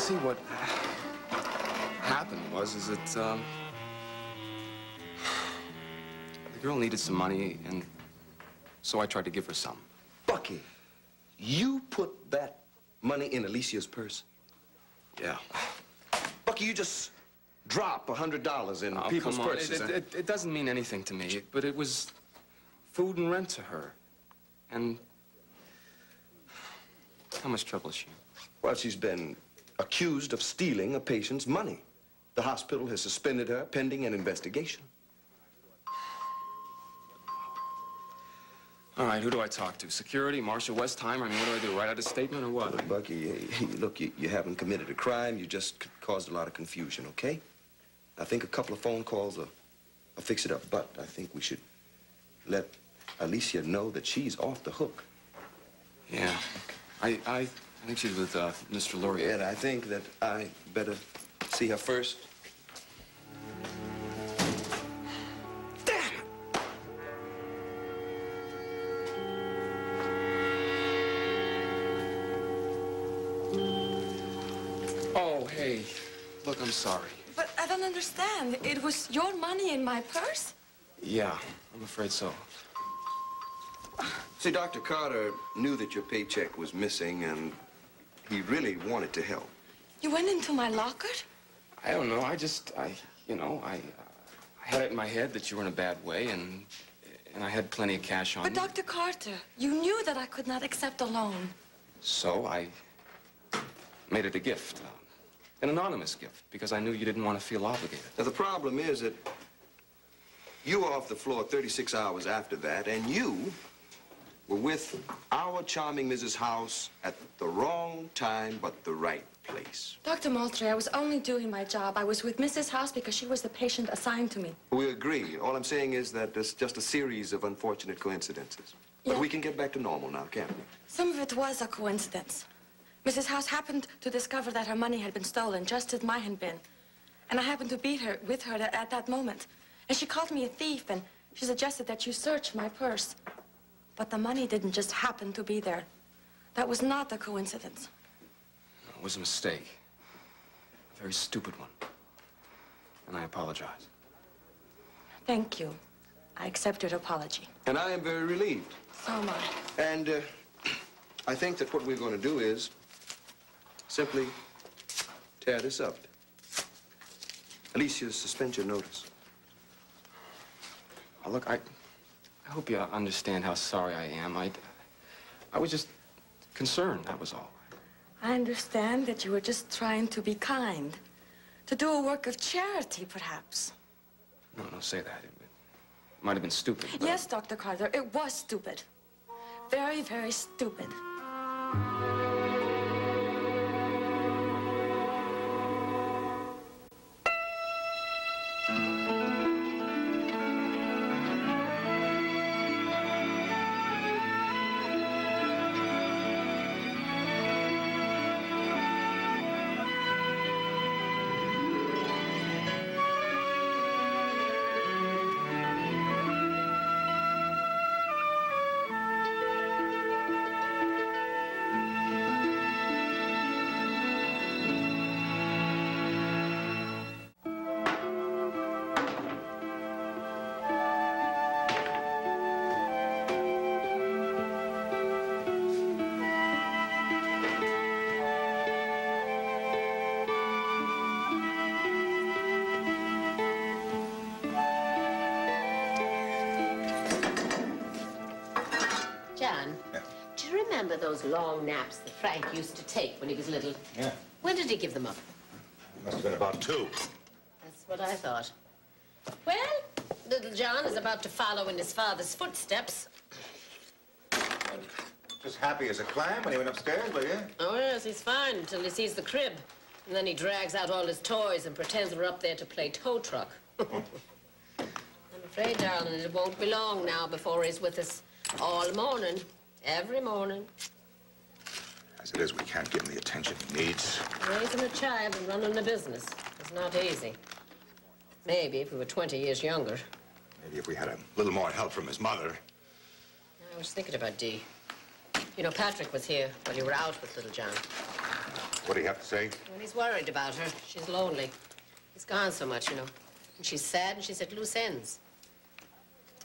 see, what happened is that, the girl needed some money, and so I tried to give her some. Bucky, you put that money in Alicia's purse? Yeah. Bucky, you just drop $100 in people's purses. It doesn't mean anything to me, but it was food and rent to her. And how much trouble is she in? Well, she's been accused of stealing a patient's money. The hospital has suspended her pending an investigation. All right, who do I talk to? Security, Marshal Westheimer? I mean, what do? Write out a statement or what? Look, Bucky, look, you haven't committed a crime. You just caused a lot of confusion, okay? I think a couple of phone calls will fix it up, but I think we should let Alicia know that she's off the hook. Yeah. I think she's with Mr. Laurier. And I think that I better see her first. Oh, hey, look, I'm sorry. But I don't understand. It was your money in my purse? Yeah, I'm afraid so. See, Dr. Carter knew that your paycheck was missing, and he really wanted to help. You went into my locker? I don't know. I had it in my head that you were in a bad way, and I had plenty of cash on me. But Dr. Carter, you knew that I could not accept a loan. So I made it a gift. An anonymous gift, because I knew you didn't want to feel obligated. Now, the problem is that you were off the floor 36 hours after that, and you were with our charming Mrs. House at the wrong time, but the right place. Dr. Moultrie, I was only doing my job. I was with Mrs. House because she was the patient assigned to me. We agree. All I'm saying is that there's just a series of unfortunate coincidences. But Yeah. we can get back to normal now, can't we? Some of it was a coincidence. Mrs. House happened to discover that her money had been stolen, just as mine had been. And I happened to be with her at that moment. And she called me a thief, and she suggested that you search my purse. But the money didn't just happen to be there. That was not a coincidence. It was a mistake. A very stupid one. And I apologize. Thank you. I accept your apology. And I am very relieved. So am I. And I think that what we're going to do is simply tear this up. Alicia's suspension notice. Oh, look, I hope you understand how sorry I am. I was just concerned, that was all. I understand that you were just trying to be kind. To do a work of charity, perhaps. No, don't say that. It might have been stupid. But... Yes, Dr. Carter, it was stupid. Very, very stupid. Those long naps that Frank used to take when he was little. Yeah. When did he give them up? Must have been about 2. That's what I thought. Well, little John is about to follow in his father's footsteps. Just happy as a clam when he went upstairs, were you? Oh, yes, he's fine until he sees the crib. And then he drags out all his toys and pretends we're up there to play tow truck. I'm afraid, darling, it won't be long now before he's with us all morning. Every morning. As it is, we can't give him the attention he needs. Raising a child and running a business is not easy. Maybe if we were 20 years younger. Maybe if we had a little more help from his mother. I was thinking about Dee. You know, Patrick was here while you were out with little John. What do you have to say? Well, he's worried about her. She's lonely. He's gone so much, you know. And she's sad and she's at loose ends.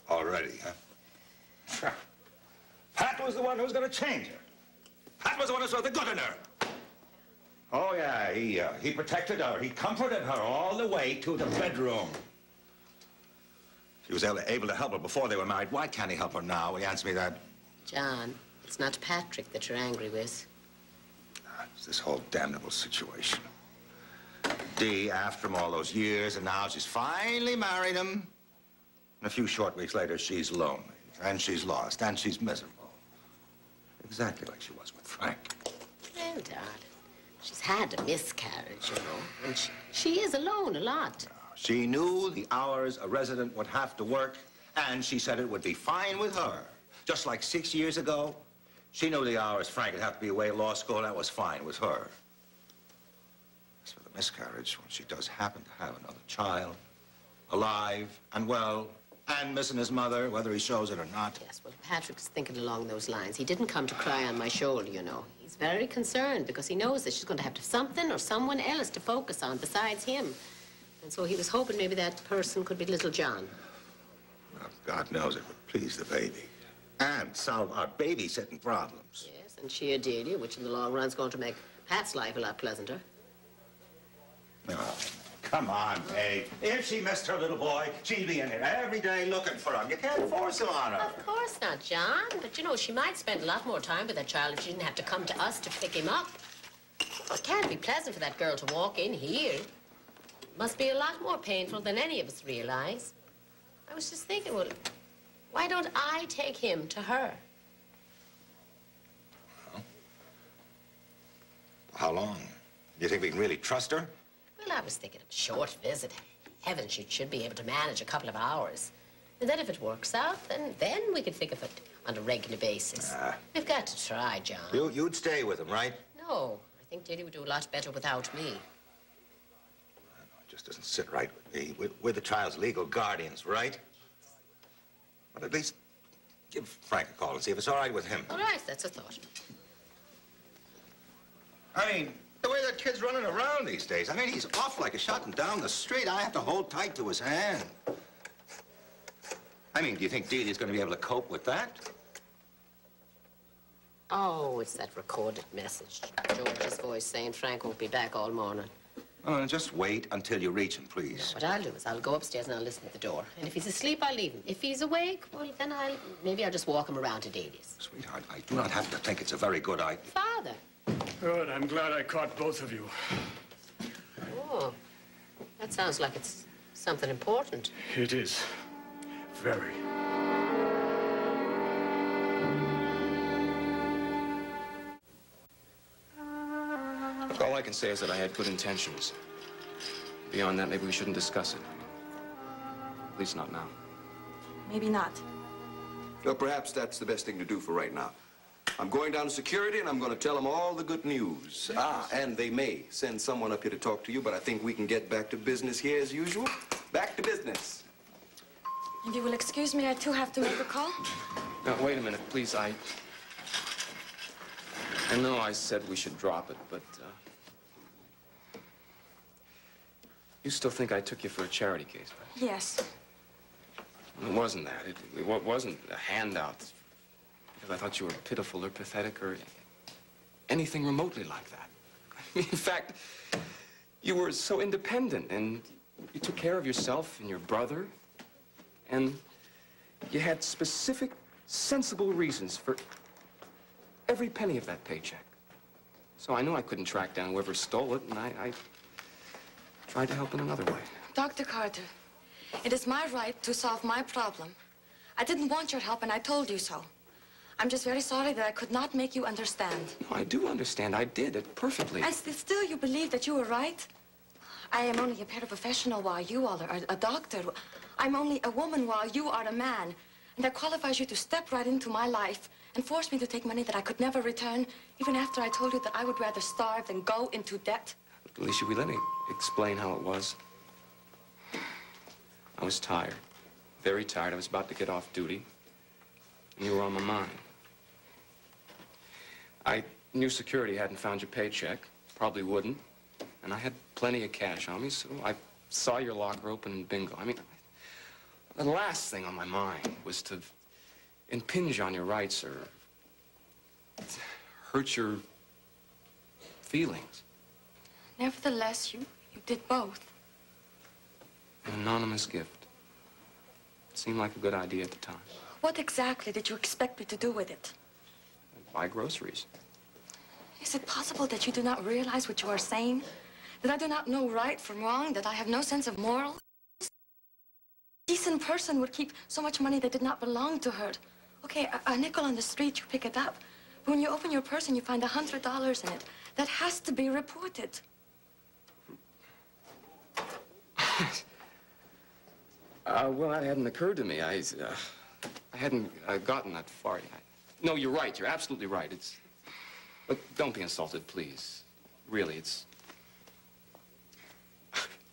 Already, huh? Pat was the one who was going to change her. Pat was the one who saw the good in her. Oh, yeah, he protected her. He comforted her all the way to the bedroom. He was able to help her before they were married. Why can't he help her now? Will you answer me that? John, it's not Patrick that you're angry with. It's this whole damnable situation. Dee, after him all those years, and now she's finally married him. And a few short weeks later, she's lonely, and she's lost, and she's miserable. Exactly like she was with Frank. Well, darling, she's had a miscarriage, you know, and she is alone a lot. She knew the hours a resident would have to work, and she said it would be fine with her. Just like 6 years ago, she knew the hours Frank would have to be away at law school, and that was fine with her. As for the miscarriage, when she does happen to have another child, alive and well, and missing his mother, whether he shows it or not. Yes, well, Patrick's thinking along those lines. He didn't come to cry on my shoulder, you know. He's very concerned because he knows that she's going to have to have something or someone else to focus on besides him. And so he was hoping maybe that person could be little John. Well, God knows it would please the baby. And solve our babysitting problems. Yes, and she a Delia, which in the long run is going to make Pat's life a lot pleasanter. Oh, come on, babe. If she missed her little boy, she'd be in here every day looking for him. You can't force him on her. Of course not, John. But, you know, she might spend a lot more time with that child if she didn't have to come to us to pick him up. Well, it can't be pleasant for that girl to walk in here. It must be a lot more painful than any of us realize. I was just thinking, well, why don't I take him to her? Well, how long? You think we can really trust her? Well, I was thinking of a short visit. Heaven, she should be able to manage a couple of hours. And then if it works out, then we could think of it on a regular basis. We've got to try, John. You'd stay with him, right? No, I think Diddy would do a lot better without me. It just doesn't sit right with me. We're the child's legal guardians, right? But at least give Frank a call and see if it's all right with him. All right, that's a thought. I mean, the way that kid's running around these days, I mean, he's off like a shot and down the street. I have to hold tight to his hand. I mean, do you think Delia's going to be able to cope with that? Oh, it's that recorded message. George's voice saying Frank won't be back all morning. Oh, just wait until you reach him, please. What I'll do is I'll go upstairs and I'll listen at the door. And if he's asleep, I'll leave him. If he's awake, well, then maybe I'll just walk him around to Delia's. Sweetheart, I do not happen to think it's a very good idea. Father. Good. I'm glad I caught both of you. Oh, that sounds like it's something important. It is. Very. All I can say is that I had good intentions. Beyond that, maybe we shouldn't discuss it. At least not now. Maybe not. Well, perhaps that's the best thing to do for right now. I'm going down to security, and I'm going to tell them all the good news. And they may send someone up here to talk to you, but I think we can get back to business here as usual. Back to business. If you will excuse me, I too have to make a call. Now, wait a minute, please. I know I said we should drop it, but, you still think I took you for a charity case, right? Yes. It wasn't that. It wasn't a handout. Because I thought you were pitiful or pathetic or anything remotely like that. In fact, you were so independent, and you took care of yourself and your brother, and you had specific, sensible reasons for every penny of that paycheck. So I knew I couldn't track down whoever stole it, and I tried to help in another way. Dr. Carter, it is my right to solve my problem. I didn't want your help, and I told you so. I'm just very sorry that I could not make you understand. No, I do understand. I did it perfectly. And still you believe that you were right? I am only a paraprofessional while you all are a doctor. I'm only a woman while you are a man. And that qualifies you to step right into my life and force me to take money that I could never return, even after I told you that I would rather starve than go into debt. Alicia, let me explain how it was. I was tired, very tired. I was about to get off duty, and you were on my mind. I knew security hadn't found your paycheck. Probably wouldn't. And I had plenty of cash on me, so I saw your locker open and bingo. I mean, the last thing on my mind was to impinge on your rights or hurt your feelings. Nevertheless, you did both. An anonymous gift. It seemed like a good idea at the time. What exactly did you expect me to do with it? Buy groceries. Is it possible that you do not realize what you are saying? That I do not know right from wrong? That I have no sense of morals? A decent person would keep so much money that did not belong to her. Okay, a nickel on the street, you pick it up. But when you open your purse and you find $100 in it, that has to be reported. Well, that hadn't occurred to me. I hadn't gotten that far yet. No, you're right. You're absolutely right. Look, don't be insulted, please. Really,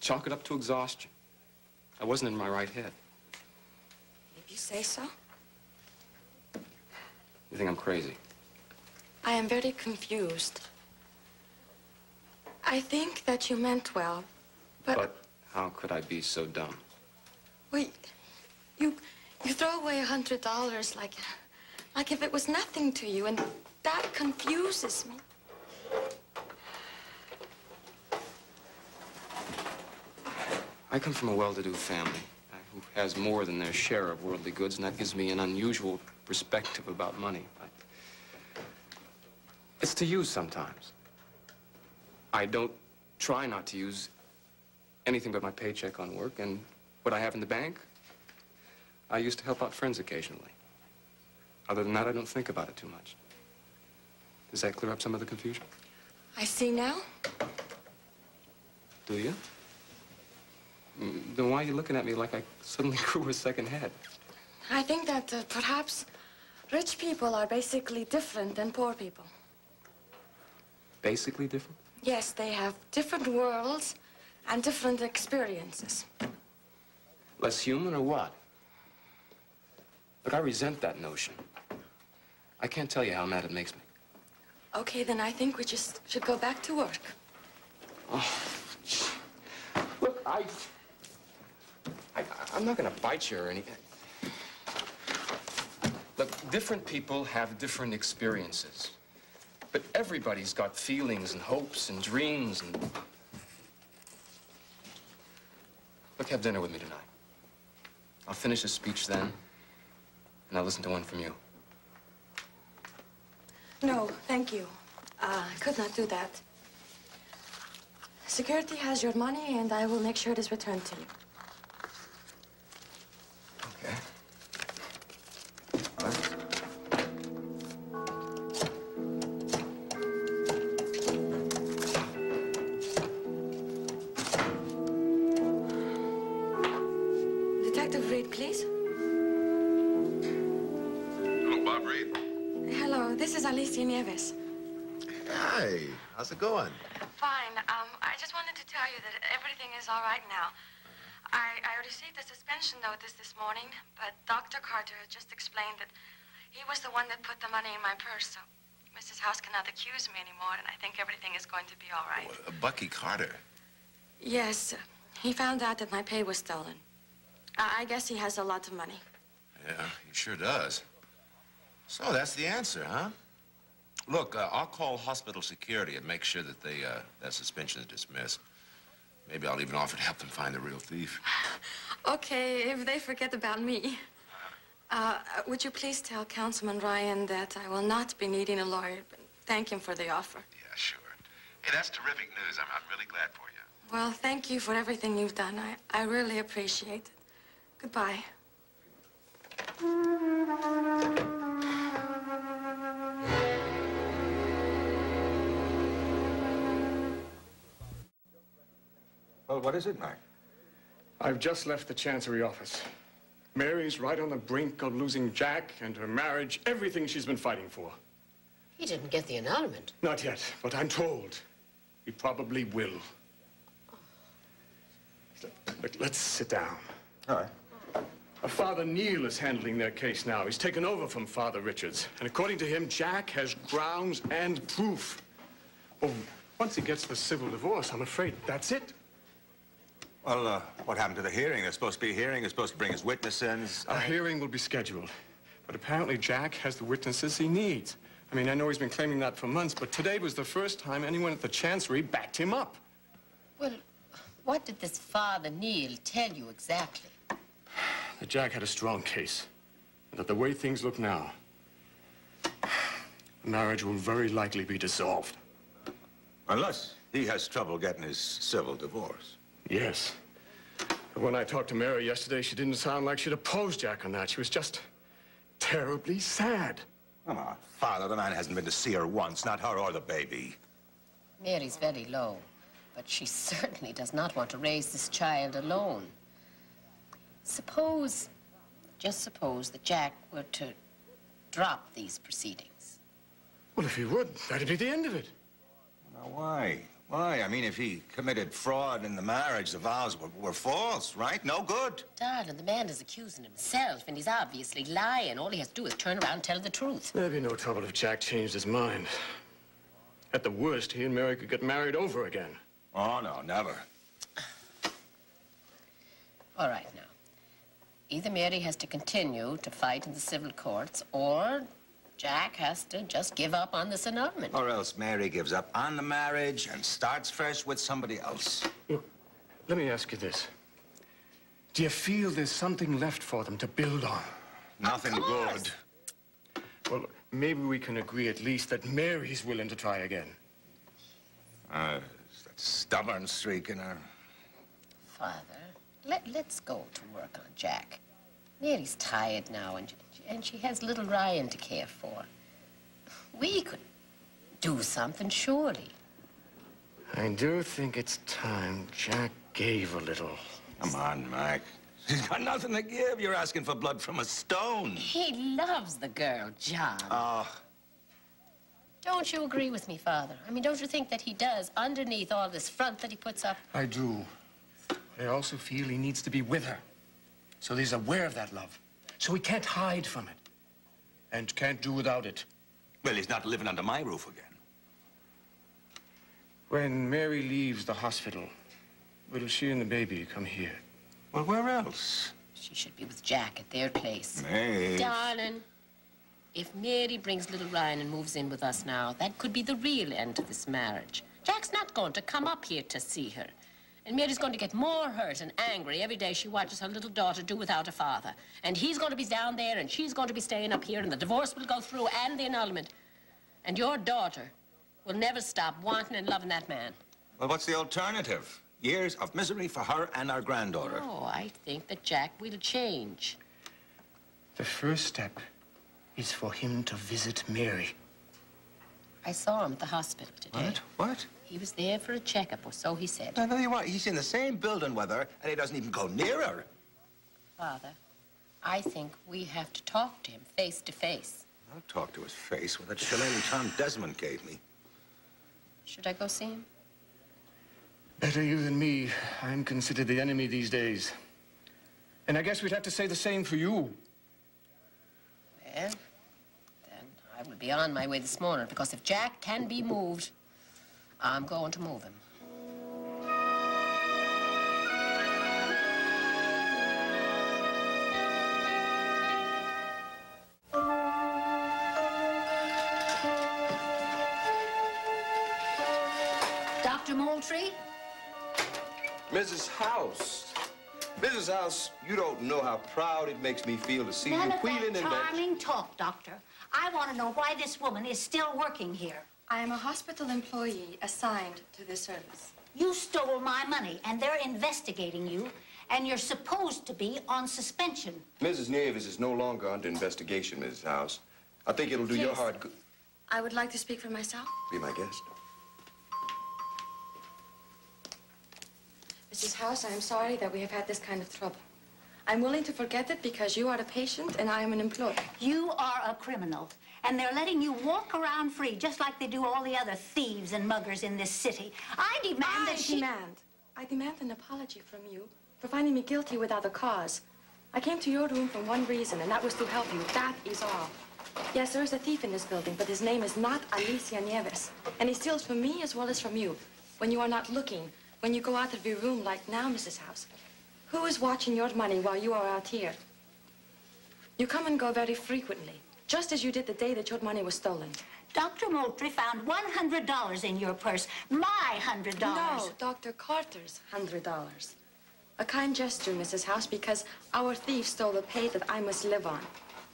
chalk it up to exhaustion. I wasn't in my right head. If you say so. You think I'm crazy? I am very confused. I think that you meant well, But how could I be so dumb? Well, you throw away $100 like if it was nothing to you, and that confuses me. I come from a well-to-do family who has more than their share of worldly goods, and that gives me an unusual perspective about money. It's to use sometimes. I don't try not to use anything but my paycheck on work, and what I have in the bank, I used to help out friends occasionally. Other than that, I don't think about it too much. Does that clear up some of the confusion? I see now. Do you? Then why are you looking at me like I suddenly grew a second head? I think that perhaps rich people are basically different than poor people. Basically different? Yes, they have different worlds and different experiences. Less human or what? Look, I resent that notion. I can't tell you how mad it makes me. Okay, then I think we just should go back to work. Oh, look, I'm not gonna bite you or anything. Look, different people have different experiences. But everybody's got feelings and hopes and dreams and... Look, have dinner with me tonight. I'll finish this speech then, and I'll listen to one from you. No, thank you. I could not do that. Security has your money, and I will make sure it is returned to you. Okay. All right. Detective Reed, please. Hello, Bob Reed. Hello, this is Alicia Nieves. Hi, how's it going? Fine. I just wanted to tell you that everything is all right now. I received a suspension notice this morning, but Dr. Carter has just explained that he was the one that put the money in my purse, so Mrs. House cannot accuse me anymore, and I think everything is going to be all right. Bucky Carter. Yes, he found out that my pay was stolen. I guess he has a lot of money. Yeah, he sure does. So that's the answer, huh? Look, I'll call hospital security and make sure that that suspension is dismissed. Maybe I'll even offer to help them find the real thief. Okay, if they forget about me. Would you please tell Councilman Ryan that I will not be needing a lawyer, but thank him for the offer. Yeah, sure. Hey, that's terrific news. I'm really glad for you. Well, thank you for everything you've done. I really appreciate it. Goodbye. Well, what is it, Mark? I've just left the Chancery office. Mary's right on the brink of losing Jack and her marriage, everything she's been fighting for. He didn't get the annulment. Not yet, but I'm told he probably will. Look, let's sit down. All right. Father Neil is handling their case now. He's taken over from Father Richards. And according to him, Jack has grounds and proof. Oh, once he gets the civil divorce, I'm afraid that's it. Well, what happened to the hearing? There's supposed to be a hearing. They're supposed to bring his witnesses. A hearing will be scheduled. But apparently Jack has the witnesses he needs. I mean, I know he's been claiming that for months, but today was the first time anyone at the Chancery backed him up. Well, what did this Father Neil tell you exactly? That Jack had a strong case. And that the way things look now, the marriage will very likely be dissolved. Unless he has trouble getting his civil divorce. Yes. But when I talked to Mary yesterday, she didn't sound like she'd oppose Jack on that. She was just terribly sad. Come on, Father, the man hasn't been to see her once, not her or the baby. Mary's very low, but she certainly does not want to raise this child alone. Suppose, just suppose that Jack were to drop these proceedings. Well, if he would, that'd be the end of it. Now, why? Why? I mean, if he committed fraud in the marriage, the vows were false, right? No good. Darling, the man is accusing himself, and he's obviously lying. All he has to do is turn around and tell the truth. There'd be no trouble if Jack changed his mind. At the worst, he and Mary could get married over again. Oh, no, never. All right, now. Either Mary has to continue to fight in the civil courts, or Jack has to just give up on this annulment. Or else Mary gives up on the marriage and starts fresh with somebody else. Look, let me ask you this. Do you feel there's something left for them to build on? Nothing good. Well, maybe we can agree at least that Mary's willing to try again. It's that stubborn streak in her. Father, let's go to work on Jack. Mary's tired now, and she has little Ryan to care for. We could do something, surely. I do think it's time Jack gave a little. Come on, Mac. She's got nothing to give. You're asking for blood from a stone. He loves the girl, John. Don't you agree with me, Father? I mean, don't you think that he does, underneath all this front that he puts up? I do. But I also feel he needs to be with her. So he's aware of that love. So he can't hide from it. And can't do without it. Well, he's not living under my roof again. When Mary leaves the hospital, will she and the baby come here? Well, where else? She should be with Jack at their place. Maeve. Darling, if Mary brings little Ryan and moves in with us now, that could be the real end to this marriage. Jack's not going to come up here to see her. And Mary's going to get more hurt and angry every day she watches her little daughter do without a father. And he's going to be down there, and she's going to be staying up here, and the divorce will go through, and the annulment. And your daughter will never stop wanting and loving that man. Well, what's the alternative? Years of misery for her and our granddaughter. Oh, I think that Jack will change. The first step is for him to visit Mary. I saw him at the hospital today. What? What? He was there for a checkup, or so he said. I know you what. He's in the same building with her, and he doesn't even go near her. Father, I think we have to talk to him face to face. I'll talk to his face with that shillelagh Tom Desmond gave me. Should I go see him? Better you than me. I'm considered the enemy these days. And I guess we'd have to say the same for you. Well, then I will be on my way this morning, because if Jack can be moved, I'm going to move him. Dr. Moultrie? Mrs. House. Mrs. House, you don't know how proud it makes me feel to see None you of wheeling that in that. charming talk, Doctor. I want to know why this woman is still working here. I am a hospital employee assigned to this service. You stole my money, and they're investigating you, and you're supposed to be on suspension. Mrs. Nieves is no longer under investigation, Mrs. House. I think it'll do your Please. heart good. I would like to speak for myself. Be my guest. Mrs. House, I am sorry that we have had this kind of trouble. I'm willing to forget it because you are a patient and I am an employee. You are a criminal, and they're letting you walk around free, just like they do all the other thieves and muggers in this city. I demand that she... I demand an apology from you for finding me guilty without a cause. I came to your room for one reason, and that was to help you. That is all. Yes, there is a thief in this building, but his name is not Alicia Nieves. And he steals from me as well as from you. When you are not looking, when you go out of your room like now, Mrs. House. Who is watching your money while you are out here? You come and go very frequently, just as you did the day that your money was stolen. Dr. Moultrie found $100 in your purse. My $100. No, Dr. Carter's $100. A kind gesture, Mrs. House, because our thief stole the pay that I must live on.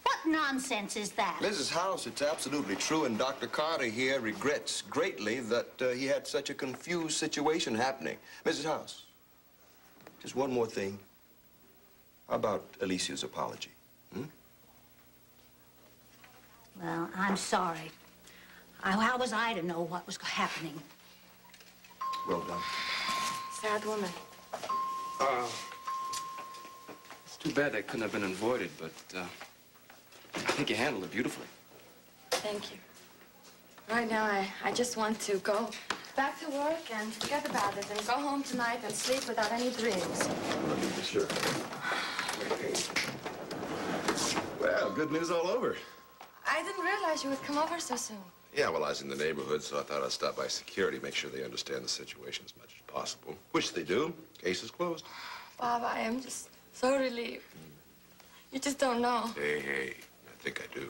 What nonsense is that? Mrs. House, it's absolutely true, and Dr. Carter here regrets greatly that he had such a confused situation happening. Mrs. House, just one more thing. How about Alicia's apology? Well, I'm sorry. How was I to know what was happening? Well done. Sad woman. It's too bad that couldn't have been avoided, but I think you handled it beautifully. Thank you. Right now, I just want to go back to work and forget about it and go home tonight and sleep without any dreams. Sure. Well, good news all over. I didn't realize you would come over so soon. Yeah, well, I was in the neighborhood, so I thought I'd stop by security, make sure they understand the situation as much as possible. Which they do. Case is closed. Bob, I am just so relieved. You just don't know. Hey, I think I do.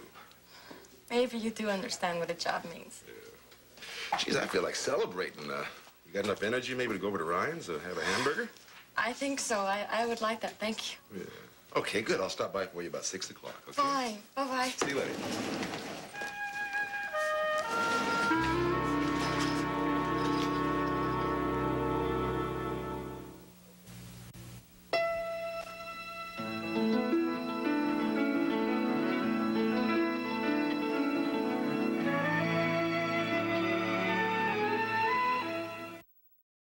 Maybe you do understand what a job means. Yeah. Geez, I feel like celebrating. You got enough energy maybe to go over to Ryan's and have a hamburger? I think so. I would like that. Thank you. Yeah. Okay, good. I'll stop by for you about 6 o'clock, okay? Fine. Bye-bye. See you later.